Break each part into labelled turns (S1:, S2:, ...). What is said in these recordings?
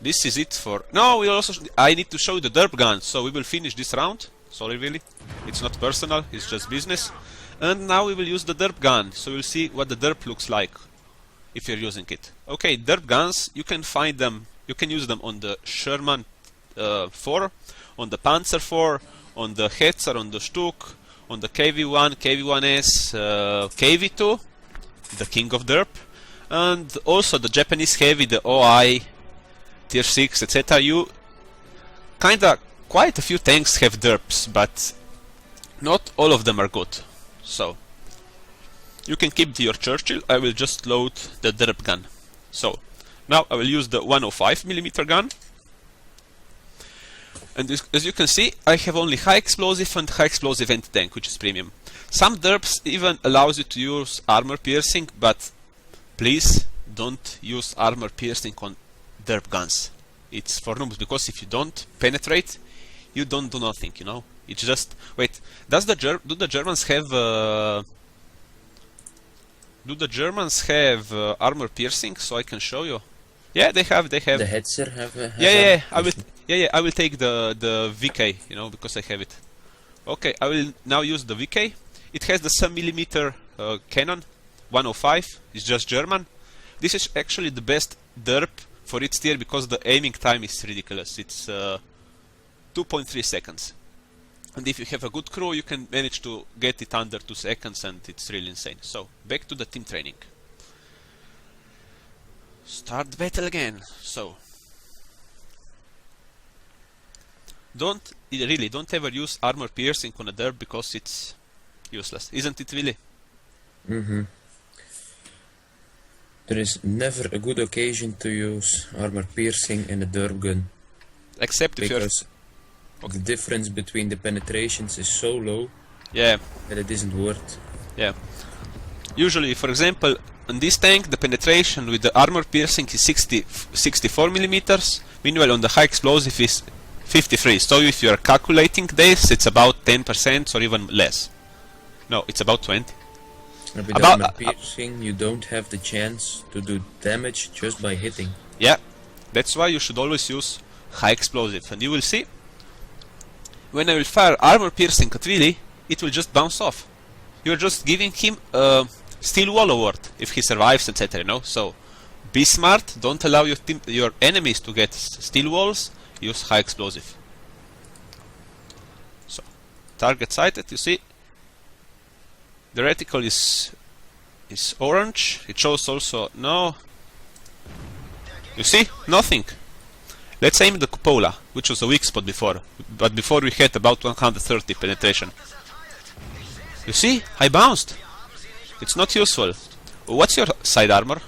S1: this is it for... No, we also... I need to show you the derp gun, so we will finish this round. Sorry, really. It's not personal, it's just business. And now we will use the derp gun, so you'll see what the derp looks like if you're using it. Okay, derp guns, you can find them, you can use them on the Sherman 4, on the Panzer 4, on the Hetzer, on the Stuk, on the KV-1, KV-1S, KV-2, the king of derp, and also the Japanese heavy, the OI, Tier 6, etc. You kinda, quite a few tanks have derps, but not all of them are good. So, you can keep your Churchill. I will just load the derp gun. So, now I will use the 105mm gun. And as you can see, I have only high explosive and high explosive anti-tank, which is premium. Some derps even allows you to use armor piercing, but please don't use armor piercing on derp guns. It's for noobs, because if you don't penetrate, you don't do nothing, you know. It's just... Wait, do the Germans have... armor piercing, so I can show you? Yeah, they have. The
S2: Hetzer have.
S1: I will take the VK, you know, because I have it. Okay, I will now use the VK. It has the 7mm cannon, 105. It's just German. This is actually the best derp for its tier because the aiming time is ridiculous. It's 2.3 seconds. And if you have a good crew, you can manage to get it under 2 seconds, and it's really insane. So, back to the team training. Start battle again. So, don't ever use armor piercing on a derp because it's useless, isn't it, really?
S2: There is never a good occasion to use armor piercing in a derp gun.
S1: Except if you're...
S2: The difference between the penetrations is so low,
S1: yeah,
S2: that it isn't worth.
S1: Yeah. Usually, for example, on this tank, the penetration with the armor piercing is 64mm. Meanwhile, on the high explosive is 53. So if you are calculating this, it's about 10% or even less. No, it's about 20.
S2: With armor piercing, you don't have the chance to do damage just by hitting.
S1: Yeah, that's why you should always use high explosive, and you will see. When I will fire armor piercing at Willy, it will just bounce off. You're just giving him a steel wall award if he survives, etc. You know. So be smart. Don't allow your enemies to get steel walls. Use high explosive. So target sighted. You see, the reticle is orange. It shows also no. You see, nothing. Let's aim the cupola, which was a weak spot before, but before we had about 130 penetration. You see, I bounced. It's not useful. What's your side armor?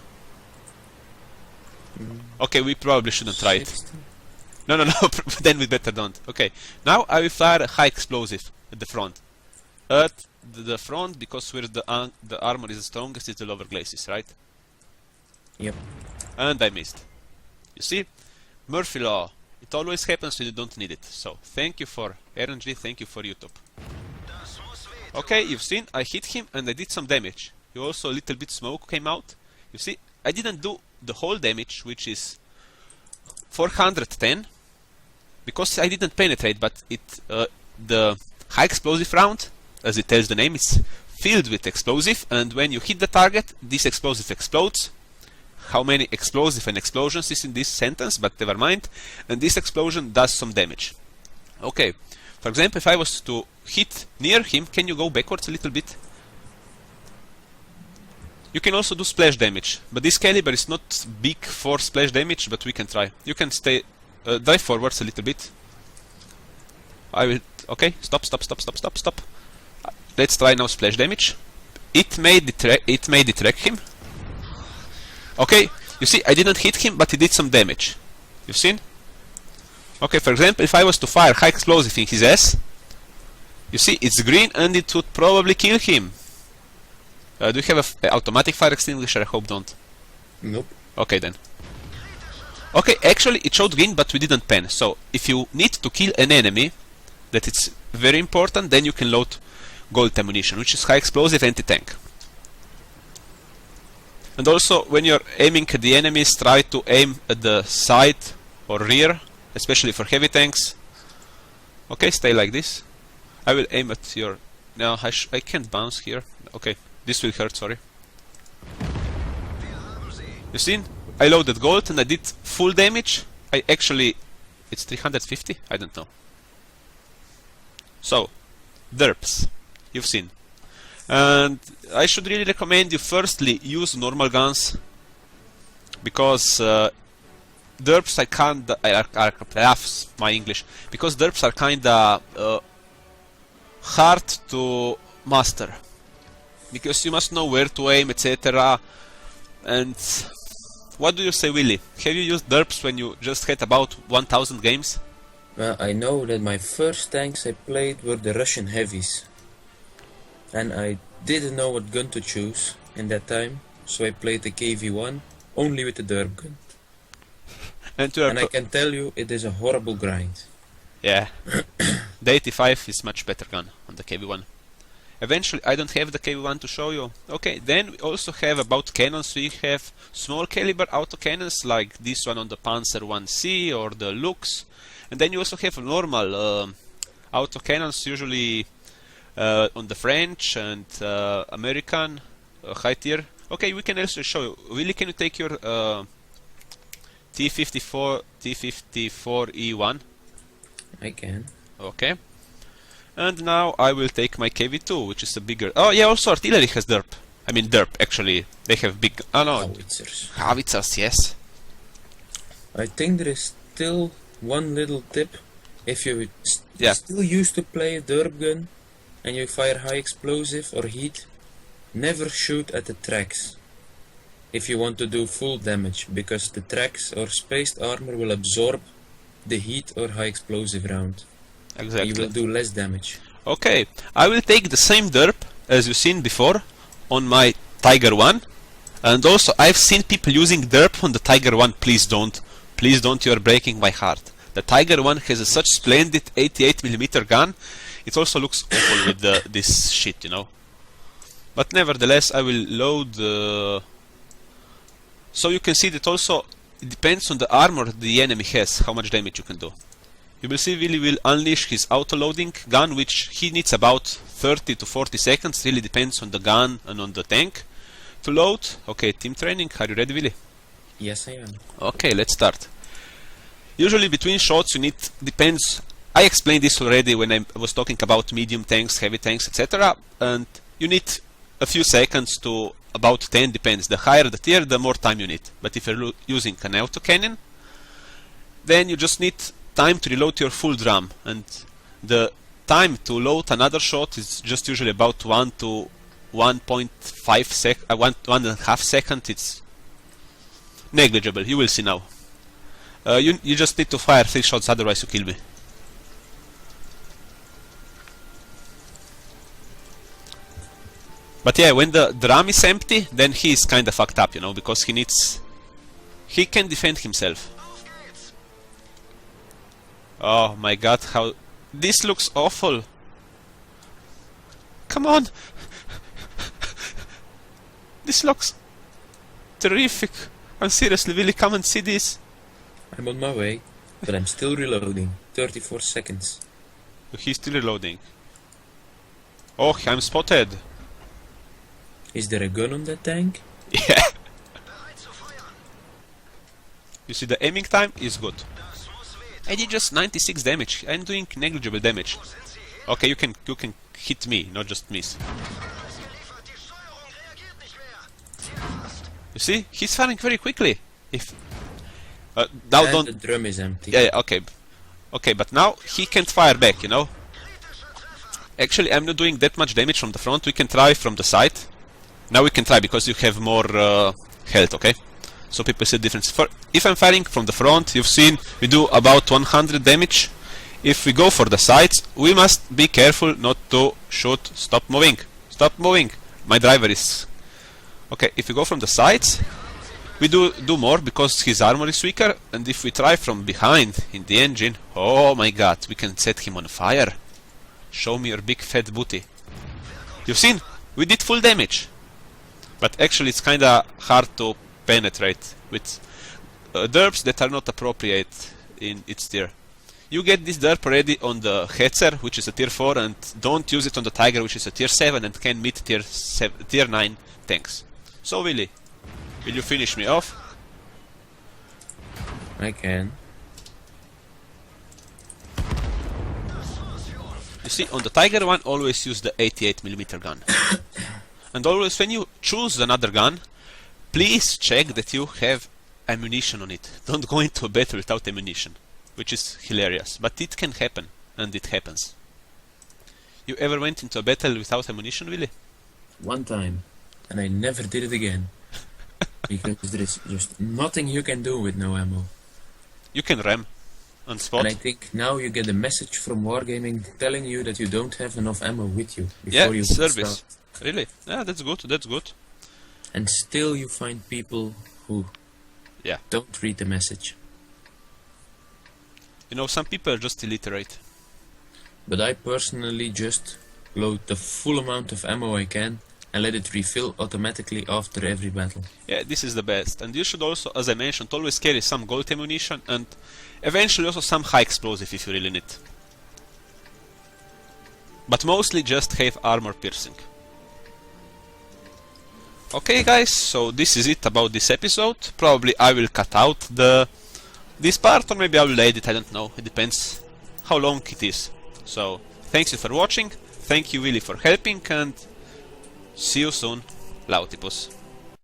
S1: Okay, we probably shouldn't try it. No, then we better don't. Okay, now I will fire a high explosive at the front. At the front, because where the armor is the strongest is the lower glacis, right?
S2: Yep.
S1: And I missed. You see? Murphy law. It always happens when you don't need it. So, thank you for RNG, thank you for YouTube. Okay, you've seen, I hit him and I did some damage. You also, a little bit smoke came out. You see, I didn't do the whole damage, which is 410, because I didn't penetrate, but the high explosive round, as it tells the name, is filled with explosive, and when you hit the target, this explosive explodes. How many explosive and explosions is in this sentence, but never mind. And this explosion does some damage. Okay, for example, if I was to hit near him, can you go backwards a little bit? You can also do splash damage, but this caliber is not big for splash damage, but we can try. You can stay, drive forwards a little bit. I will, okay, stop. Let's try now splash damage. It made it wreck him. Okay, you see, I didn't hit him, but he did some damage. You've seen? Okay, for example, if I was to fire high explosive in his ass, you see, it's green and it would probably kill him. Do you have an automatic fire extinguisher? I hope don't.
S2: Nope.
S1: Okay, then. Okay, actually, it showed green, but we didn't pen. So, if you need to kill an enemy, that it's very important, then you can load gold ammunition, which is high explosive anti-tank. And also, when you're aiming at the enemies, try to aim at the side or rear, especially for heavy tanks. Okay, stay like this. I will aim at your... No, I can't bounce here. Okay, this will hurt, sorry. You seen? I loaded gold and I did full damage. I actually... It's 350? I don't know. So, derps. You've seen. And I should really recommend you firstly use normal guns. Because derps I kinda... my English. Because derps are kinda... hard to master. Because you must know where to aim, etc. And... What do you say, Willy? Have you used derps when you just had about 1000 games?
S2: Well, I know that my first tanks I played were the Russian heavies. And I didn't know what gun to choose in that time, so I played the KV-1 only with the derp gun.
S1: And
S2: I can tell you, it is a horrible grind.
S1: Yeah. The 85 is much better gun on the KV-1. Eventually, I don't have the KV-1 to show you. Okay, then we also have about cannons. We have small caliber autocannons like this one on the Panzer 1C or the Lux. And then you also have normal autocannons, usually on the French and American high tier. Okay, we can also show you. Willy, can you take your T54E1?
S2: I can.
S1: Okay. And now I will take my KV-2, which is a bigger... Oh yeah, also artillery has derp. I mean derp, actually. They have big... Oh no.
S2: Howitzers.
S1: Howitzers, yes.
S2: I think there is still one little tip. If you
S1: Yeah.
S2: still used to play a derp gun and you fire high explosive or heat, never shoot at the tracks if you want to do full damage, because the tracks or spaced armor will absorb the heat or high explosive round.
S1: Exactly.
S2: You will do less damage.
S1: Okay, I will take the same derp as you've seen before on my Tiger 1. And also, I've seen people using derp on the Tiger 1. Please don't. Please don't, you are breaking my heart. The Tiger 1 has a such splendid 88mm gun. It also looks awful with this shit, you know. But nevertheless, I will load... So you can see that also, it depends on the armor the enemy has, how much damage you can do. You will see Willy will unleash his auto-loading gun, which he needs about 30 to 40 seconds, really depends on the gun and on the tank to load. Okay, team training, are you ready, Willy?
S2: Yes, I am.
S1: Okay, let's start. Usually between shots you need, depends, I explained this already when I was talking about medium tanks, heavy tanks, etc. And you need a few seconds to about 10, depends. The higher the tier, the more time you need. But if you're using an autocannon, then you just need time to reload your full drum, and the time to load another shot is just usually about 1 to 1.5 1.5 seconds. It's negligible, you will see now. You just need to fire 3 shots, otherwise you kill me. But yeah, when the drum is empty, then he is kinda fucked up, you know, because he can defend himself. Oh my god, how... This looks awful. Come on. This looks terrific. I'm seriously, Willy, come and see this.
S2: I'm on my way, but I'm still reloading. 34 seconds.
S1: He's still reloading. Oh, I'm spotted.
S2: Is there a gun on that tank?
S1: Yeah. You see, the aiming time is good. I did just 96 damage. I'm doing negligible damage. Okay, you can hit me, not just miss. You see, he's firing very quickly. If now don't.
S2: The drum is empty.
S1: Yeah, okay, okay, but now he can't fire back. You know. Actually, I'm not doing that much damage from the front. We can try from the side. Now we can try because you have more health. Okay. So people see the difference. If I'm firing from the front, you've seen we do about 100 damage. If we go for the sides, we must be careful not to shoot. Stop moving. Stop moving. My driver is... Okay, if we go from the sides, we do more because his armor is weaker. And if we try from behind in the engine, oh my god, we can set him on fire. Show me your big fat booty. You've seen? We did full damage. But actually it's kinda hard to penetrate with derps that are not appropriate in its tier. You get this derp ready on the Hetzer, which is a tier 4, and don't use it on the Tiger, which is a tier 7 and can meet tier 9 tanks. So Willy, will you finish me off?
S2: I can.
S1: You see, on the Tiger one, always use the 88mm gun. And always when you choose another gun, please check that you have ammunition on it. Don't go into a battle without ammunition, which is hilarious, but it can happen, and it happens. You ever went into a battle without ammunition, Willy?
S2: One time, and I never did it again. Because there is just nothing you can do with no ammo.
S1: You can ram on spot.
S2: And I think now you get a message from Wargaming telling you that you don't have enough ammo with you before
S1: Yeah,
S2: you
S1: service.
S2: start.
S1: Really? Yeah, that's good, that's good.
S2: And still you find people who
S1: Yeah.
S2: don't read the message.
S1: You know, some people are just illiterate.
S2: But I personally just load the full amount of ammo I can and let it refill automatically after every battle.
S1: Yeah, this is the best. And you should also, as I mentioned, always carry some gold ammunition and eventually also some high explosive if you really need. But mostly just have armor piercing. Okay guys, so this is it about this episode. Probably I will cut out this part, or maybe I will edit, I don't know. It depends how long it is. So, thanks you for watching, thank you Willy for helping, and see you soon, Lautipus.